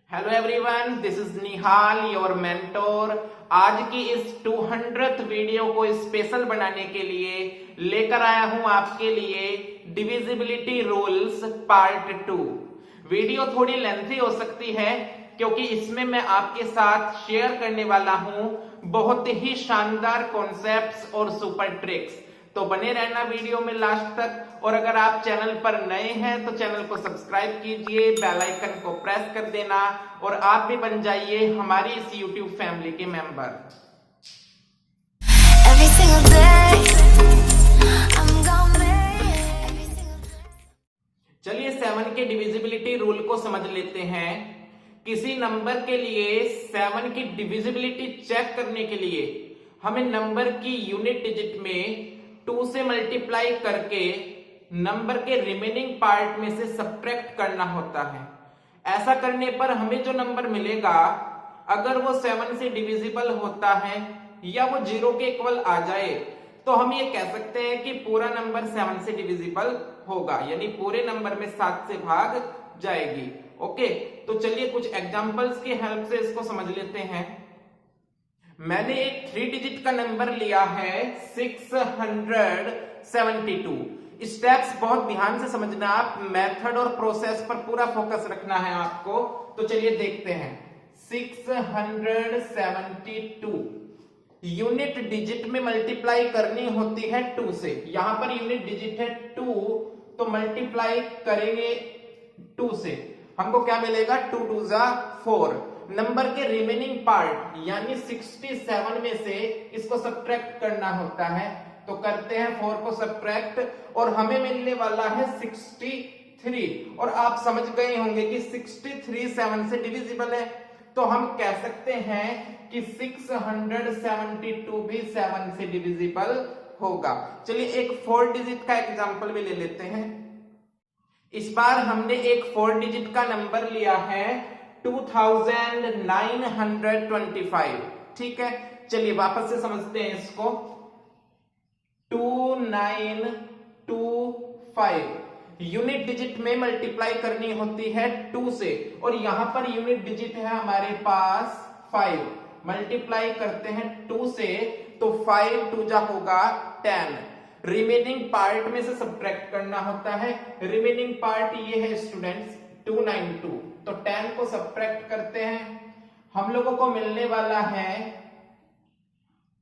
Hello everyone, this is Nihal your mentor. आज की इस 200th वीडियो को स्पेशल बनाने के लिए लेकर आया हूं आपके लिए डिविजिबिलिटी रूल्स पार्ट 2। वीडियो थोड़ी लेंथी हो सकती है क्योंकि इसमें मैं आपके साथ शेयर करने वाला हूं बहुत ही शानदार कॉन्सेप्ट्स और सुपर ट्रिक्स। तो बने रहना वीडियो में लास्ट तक। और अगर आप चैनल पर नए हैं तो चैनल को सब्सक्राइब कीजिए, बेल आइकन को प्रेस कर देना और आप भी बन जाइए हमारी इस YouTube फैमिली के मेंबर। चलिए 7 के डिविजिबिलिटी रूल को समझ लेते हैं। किसी नंबर के लिए 7 की डिविजिबिलिटी चेक करने के लिए हमें नंबर की यूनिट डिजिट में 2 से मल्टीप्लाई करके नंबर के रिमेनिंग पार्ट में से सब्ट्रैक्ट करना होता है। ऐसा करने पर हमें जो नंबर मिलेगा, अगर वो 7 से डिविजिबल होता है या वो 0 के इक्वल आ जाए तो हम ये कह सकते हैं कि पूरा नंबर 7 से डिविजिबल होगा, यानी पूरे नंबर में 7 से भाग जाएगी। ओके, तो चलिए कुछ एग्जांपल्स की हेल्प से इसको समझ लेते हैं। मैंने एक 3 डिजिट का नंबर लिया है 672। स्टेप्स बहुत ध्यान से समझना, आप मेथड और प्रोसेस पर पूरा फोकस रखना है आपको। तो चलिए देखते हैं। 672 यूनिट डिजिट में मल्टीप्लाई करनी होती है 2 से। यहां पर यूनिट डिजिट है 2, तो मल्टीप्लाई करेंगे 2 से, हमको क्या मिलेगा? 2 2 जा 4। नंबर के रिमेनिंग पार्ट यानी 67 में से इसको सब्ट्रैक्ट करना होता है, तो करते हैं 4 को सब्ट्रैक्ट और हमें मिलने वाला है 63। और आप समझ गए होंगे कि 63 7 से डिविजिबल है, तो हम कह सकते हैं कि 672 भी 7 से डिविजिबल होगा। चलिए एक 4 डिजिट का एग्जांपल भी ले लेते हैं। इस बार हमने एक 4 डिजिट का नंबर लिया है 2925। ठीक है, चलिए वापस से समझते हैं इसको। 2925 यूनिट डिजिट में मल्टीप्लाई करनी होती है 2 से, और यहां पर यूनिट डिजिट है हमारे पास 5। मल्टीप्लाई करते हैं 2 से, तो 5 2 जा होगा 10। रिमेनिंग पार्ट में से सब्ट्रैक्ट करना होता है। रिमेनिंग पार्ट ये है स्टूडेंट्स 292, तो 10 को सब्ट्रैक्ट करते हैं, हम लोगों को मिलने वाला है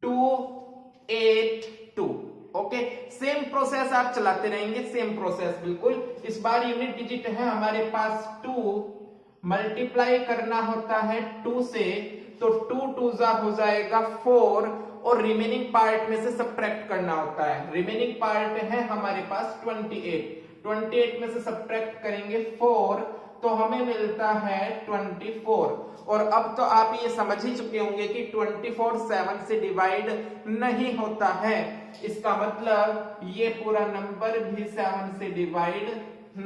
282। ओके, सेम प्रोसेस आप चलाते रहेंगे, सेम प्रोसेस बिल्कुल। इस बार यूनिट डिजिट है हमारे पास 2, मल्टीप्लाई करना होता है 2 से, तो 2 2 जा हो जाएगा 4 और रिमेनिंग पार्ट में से सब्ट्रैक्ट करना होता है। रिमेनिंग पार्ट है हमारे पास 28 में से सब्ट्रैक्ट करेंगे 4, तो हमें मिलता है 24। और अब तो आप ये समझ ही चुके होंगे कि 24 7 से डिवाइड नहीं होता है, इसका मतलब ये पूरा नंबर भी 7 से डिवाइड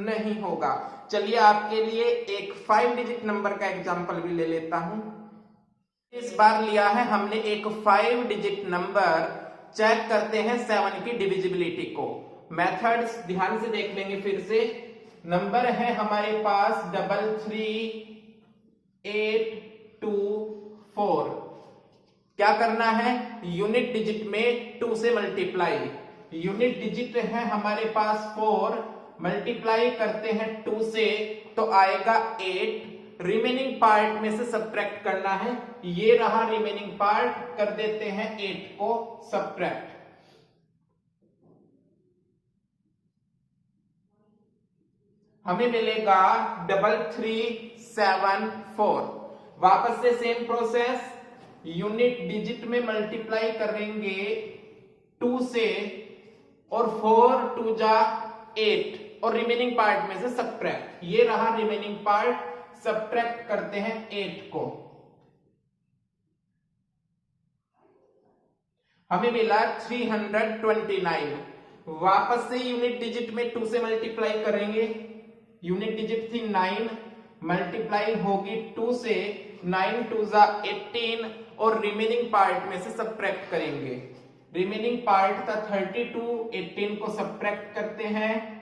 नहीं होगा। चलिए आपके लिए एक 5 डिजिट नंबर का एग्जांपल भी ले लेता हूं। इस बार लिया है हमने एक 5 डिजिट नंबर, चेक करते हैं 7 की डिविजिबिलिटी को। मेथड्स ध्यान से देख लेंगे फिर से। नंबर है हमारे पास 33824। क्या करना है? यूनिट डिजिट में 2 से मल्टीप्लाई। यूनिट डिजिट है हमारे पास 4, मल्टीप्लाई करते हैं 2 से, तो आएगा 8। रिमेनिंग पार्ट में से सब्ट्रैक्ट करना है, ये रहा रिमेनिंग पार्ट, कर देते हैं 8 को सब्ट्रैक्ट। हमें मिलेगा 3374। वापस से सेम प्रोसेस, यूनिट डिजिट में मल्टीप्लाई करेंगे 2 से और 4 2 जा 8 और रिमेनिंग पार्ट में से सब्ट्रैक्ट। ये रहा रिमेनिंग पार्ट, सब्ट्रैक्ट करते हैं 8 को, हमें मिला 329। वापस से यूनिट डिजिट में 2 से मल्टीप्लाई करेंगे, यूनिट डिजिट थी 9, मल्टीप्लाई होगी 2 से, 9 2 जा 18 और रिमेनिंग पार्ट में से सब्ट्रैक्ट करेंगे। रिमेनिंग पार्ट था 32, 18 को सब्ट्रैक्ट करते हैं,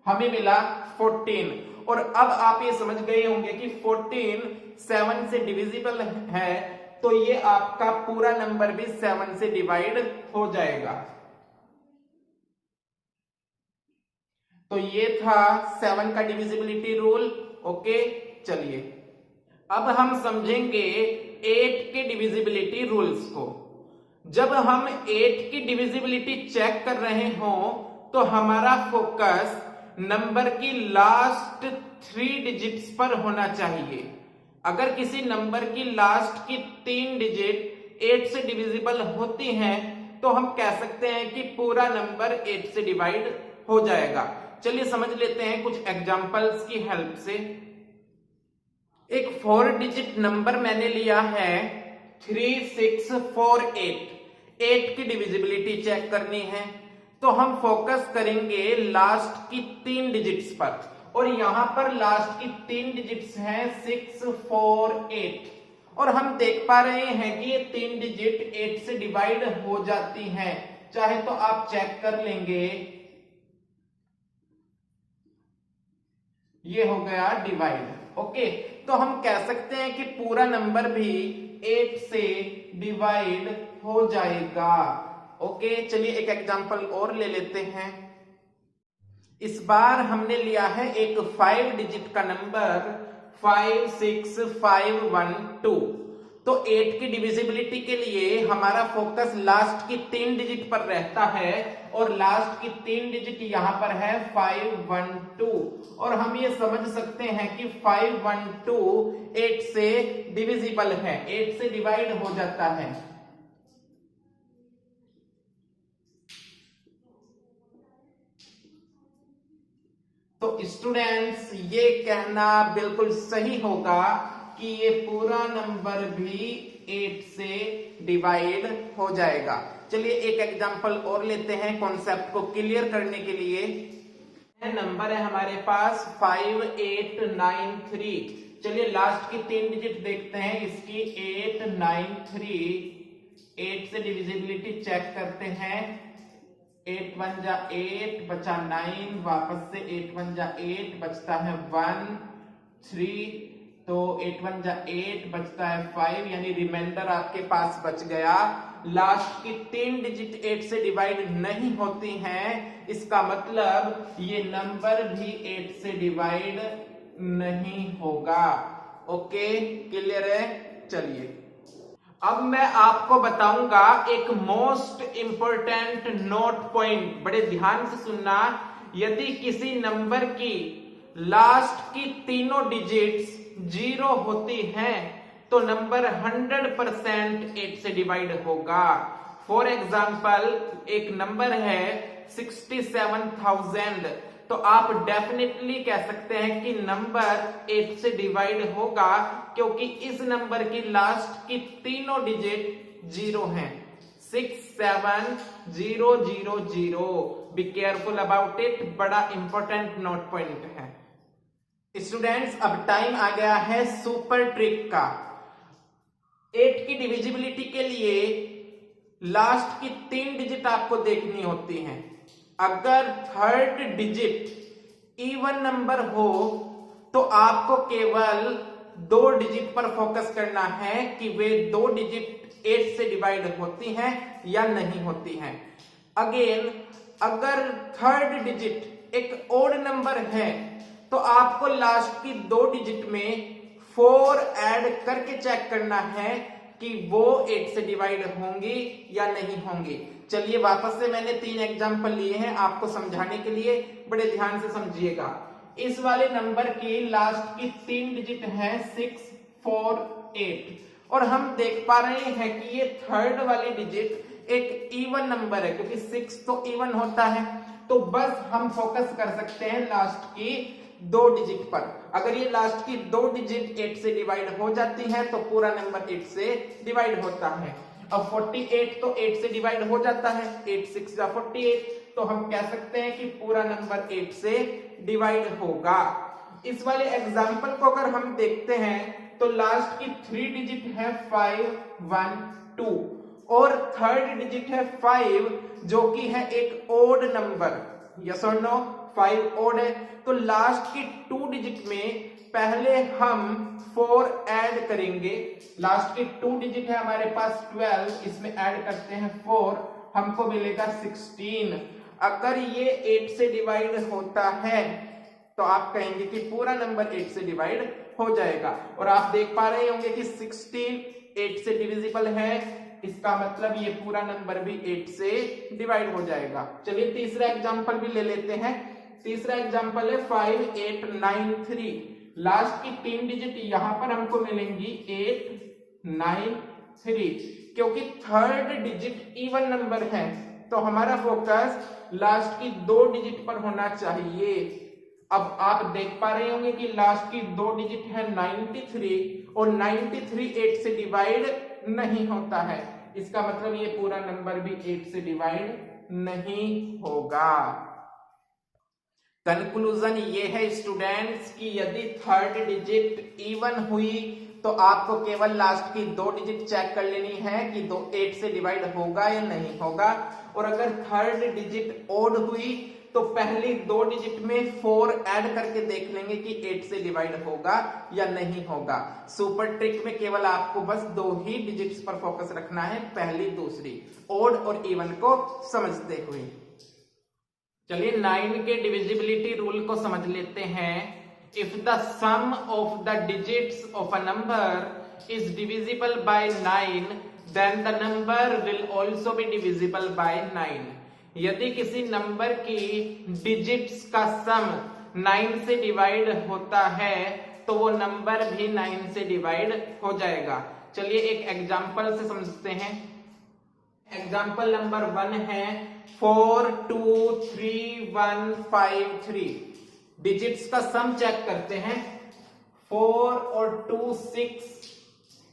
हमें मिला 14। और अब आप ये समझ गए होंगे कि 14 7 से डिविजिबल है, तो ये आपका पूरा नंबर भी 7 से डिवाइड हो जाएगा। तो ये था 7 का डिविजिबिलिटी रूल। ओके, चलिए अब हम समझेंगे 8 के डिविजिबिलिटी रूल्स को। जब हम 8 की डिविजिबिलिटी चेक कर रहे हो तो हमारा फोकस नंबर की लास्ट 3 डिजिट्स पर होना चाहिए। अगर किसी नंबर की लास्ट की 3 डिजिट 8 से डिविजिबल होती हैं तो हम कह सकते हैं कि पूरा नंबर 8 से डिवाइड हो जाएगा। चलिए समझ लेते हैं कुछ एग्जांपल्स की हेल्प से। एक 4 डिजिट नंबर मैंने लिया है 3648। 8 की डिविजिबिलिटी चेक करनी है तो हम फोकस करेंगे लास्ट की 3 डिजिट्स पर, और यहां पर लास्ट की 3 डिजिट्स हैं 648, और हम देख पा रहे हैं कि ये 3 डिजिट 8 से डिवाइड हो जाती हैं। चाहे तो आप चेक कर लेंगे, ये हो गया डिवाइड। ओके, तो हम कह सकते हैं कि पूरा नंबर भी 8 से डिवाइड हो जाएगा। ओके, चलिए एक एग्जांपल और ले लेते हैं। इस बार हमने लिया है एक 5 डिजिट का नंबर 56512। तो 8 की डिविजिबिलिटी के लिए हमारा फोकस लास्ट की 3 डिजिट पर रहता है, और लास्ट की 3 डिजिट यहां पर है 512, और हम ये समझ सकते हैं कि 512 8 से डिविजिबल है, 8 से डिवाइड हो जाता है। तो स्टूडेंट्स ये कहना बिल्कुल सही होगा कि ये पूरा नंबर भी 8 से डिवाइड हो जाएगा। चलिए एक एग्जांपल और लेते हैं कॉन्सेप्ट को क्लियर करने के लिए। नंबर है हमारे पास 5893। चलिए लास्ट की 3 डिजिट देखते हैं इसकी 893। 8 से डिविजिबिलिटी चेक करते हैं। 8 1 जा 8 बचा 9, वापस से 8 1 जा 8 बचता है 1 3, तो 8 1 जा 8 बचता है 5, यानी रिमाइंडर आपके पास बच गया। लास्ट की 3 डिजिट 8 से डिवाइड नहीं होती हैं, इसका मतलब ये नंबर भी 8 से डिवाइड नहीं होगा। ओके, क्लियर है? चलिए अब मैं आपको बताऊंगा एक मोस्ट इंपोर्टेंट नोट पॉइंट, बड़े ध्यान से सुनना। यदि किसी नंबर की लास्ट की तीनों डिजिट्स 0 होती हैं तो नंबर 100% 8 से डिवाइड होगा। फॉर एग्जाम्पल एक नंबर है 67,000, तो आप डेफिनेटली कह सकते हैं कि नंबर 8 से डिवाइड होगा, क्योंकि इस नंबर की लास्ट की तीनों डिजिट 0 हैं। 67000। बी केयरफुल अबाउट इट, बड़ा इंपॉर्टेंट नोट पॉइंट है। स्टूडेंट्स अब टाइम आ गया है सुपर ट्रिक का। 8 की डिविजिबिलिटी के लिए लास्ट की 3 डिजिट आपको देखनी होती हैं। अगर थर्ड डिजिट इवन नंबर हो तो आपको केवल 2 डिजिट पर फोकस करना है कि वे 2 डिजिट 8 से डिवाइड होती हैं या नहीं होती हैं। अगेन अगर थर्ड डिजिट एक ओड नंबर है तो आपको लास्ट की 2 डिजिट में 4 ऐड करके चेक करना है कि वो 8 से डिवाइड होंगी या नहीं होंगी। चलिए वापस से मैंने 3 एग्जांपल लिए हैं आपको समझाने के लिए, बड़े ध्यान से समझिएगा। इस वाले नंबर की लास्ट की 3 डिजिट है 648, और हम देख पा रहे हैं कि ये थर्ड वाली डिजिट एक इवन नंबर है, क्योंकि 6 तो इवन होता है। तो बस हम फोकस कर सकते हैं लास्ट की 2 डिजिट पर। अगर ये लास्ट की 2 डिजिट 8 से डिवाइड हो जाती है तो पूरा नंबर 8 से डिवाइड होता है। अब 48 तो 8 से डिवाइड हो जाता है, 8 6 जा 48, तो हम कह सकते हैं कि पूरा नंबर 8 से डिवाइड होगा। इस वाले एग्जाम्पल को अगर हम देखते हैं तो लास्ट की 3 डिजिट है 512 और थर्ड डिजिट है 5, जो कि है एक ओड नंबर। यस और नो? 5 ओड है, तो लास्ट की 2 डिजिट में पहले हम 4 ऐड करेंगे। लास्ट की 2 डिजिट है हमारे पास 12, इसमें ऐड करते हैं 4, हमको मिलेगा 16। अगर ये 8 से डिवाइड होता है तो आप कहेंगे कि पूरा नंबर 8 से डिवाइड हो जाएगा। और आप देख पा रहे होंगे कि 16 8 से डिविजिबल है, इसका मतलब ये पूरा नंबर भी 8 से डिवाइड हो जाएगा। चलिए तीसरा एग्जांपल भी ले लेते हैं। तीसरा एग्जांपल है 5 8 9 3। लास्ट की 3 डिजिट यहां पर हमको मिलेंगी 8 9 3, क्योंकि थर्ड डिजिट इवन नंबर है तो हमारा फोकस लास्ट की 2 डिजिट पर होना चाहिए। अब आप देख पा रहे होंगे कि लास्ट की 2 डिजिट है 93 और 93 8 से डिवाइड नहीं होता है, इसका मतलब ये पूरा नंबर भी 8 से डिवाइड नहीं होगा। कंक्लूजन ये है स्टूडेंट्स कि यदि थर्ड डिजिट इवन हुई तो आपको केवल लास्ट की 2 डिजिट चेक कर लेनी है कि 8 से डिवाइड होगा या नहीं होगा। और अगर थर्ड डिजिट ओड हुई तो पहली 2 डिजिट में 4 ऐड करके देख लेंगे कि 8 से डिवाइड होगा या नहीं होगा। सुपर ट्रिक में केवल आपको बस 2 ही डिजिट्स पर फोकस रखना है, पहली दूसरी, ओड और इवन को समझते हुए। चलिए 9 के डिविजिबिलिटी रूल को समझ लेते हैं। If the sum of the digits of a number is divisible by 9 then the number will also be divisible by 9। यदि किसी नंबर की डिजिट्स का सम 9 से डिवाइड होता है तो वो नंबर भी 9 से डिवाइड हो जाएगा। चलिए एक एग्जांपल से समझते हैं। एग्जांपल नंबर 1 है 4 2 3 1 5 3। डिजिट्स का सम चेक करते हैं। 4 और 2 6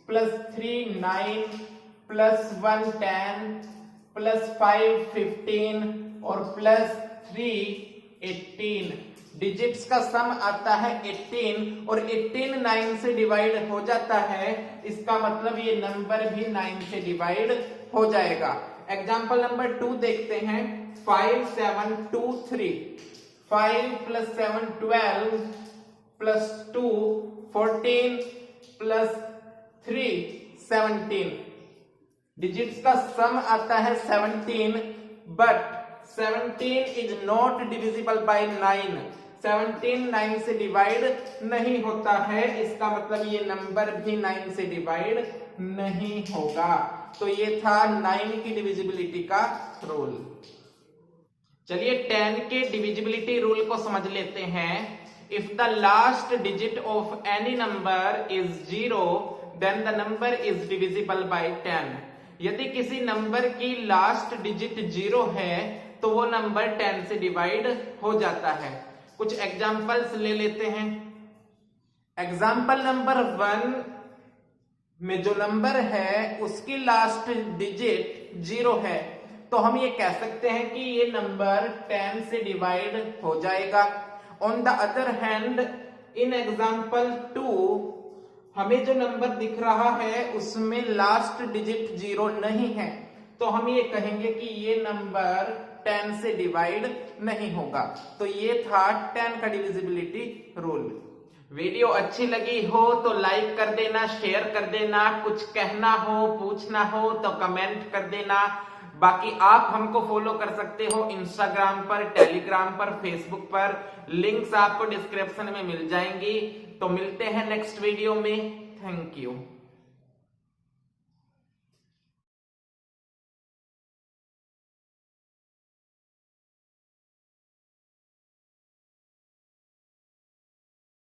प्लस 3 9 प्लस 1 10 प्लस 5 15 और प्लस 3 18। डिजिट्स का सम आता है 18 और 18 9 से डिवाइड हो जाता है, इसका मतलब ये नंबर भी 9 से डिवाइड हो जाएगा। एग्जांपल नंबर 2 देखते हैं। 5 7 2 3। 5 प्लस 7 12 प्लस 2 14 प्लस 3 17। डिजिट्स का सम आता है 17, but 17 is not divisible by 9। 17 9 से डिवाइड नहीं होता है, इसका मतलब ये नंबर भी 9 से डिवाइड नहीं होगा। तो ये था 9 की डिविजिबिलिटी का रूल। चलिए 10 के डिविजिबिलिटी रूल को समझ लेते हैं। If the last digit of any number is 0 then the number is divisible by 10। यदि किसी नंबर की लास्ट डिजिट 0 है तो वो नंबर 10 से डिवाइड हो जाता है। कुछ एग्जांपल्स ले लेते हैं। एग्जांपल नंबर 1 में जो नंबर है उसकी लास्ट डिजिट 0 है, तो हम ये कह सकते हैं कि ये नंबर 10 से डिवाइड हो जाएगा। On the other hand in example 2 हमें जो नंबर दिख रहा है उसमें लास्ट डिजिट 0 नहीं है, तो हम ये कहेंगे कि ये नंबर 10 से डिवाइड नहीं होगा। तो ये था 10 का डिविजिबिलिटी रूल। वीडियो अच्छी लगी हो तो लाइक कर देना, शेयर कर देना, कुछ कहना हो पूछना हो तो कमेंट कर देना। बाकी आप हमको फॉलो कर सकते हो इंस्टाग्राम पर, टेलीग्राम पर, फेसबुक पर, लिंक्स आपको डिस्क्रिप्शन में मिल जाएंगी। तो मिलते हैं नेक्स्ट वीडियो में। Thank you.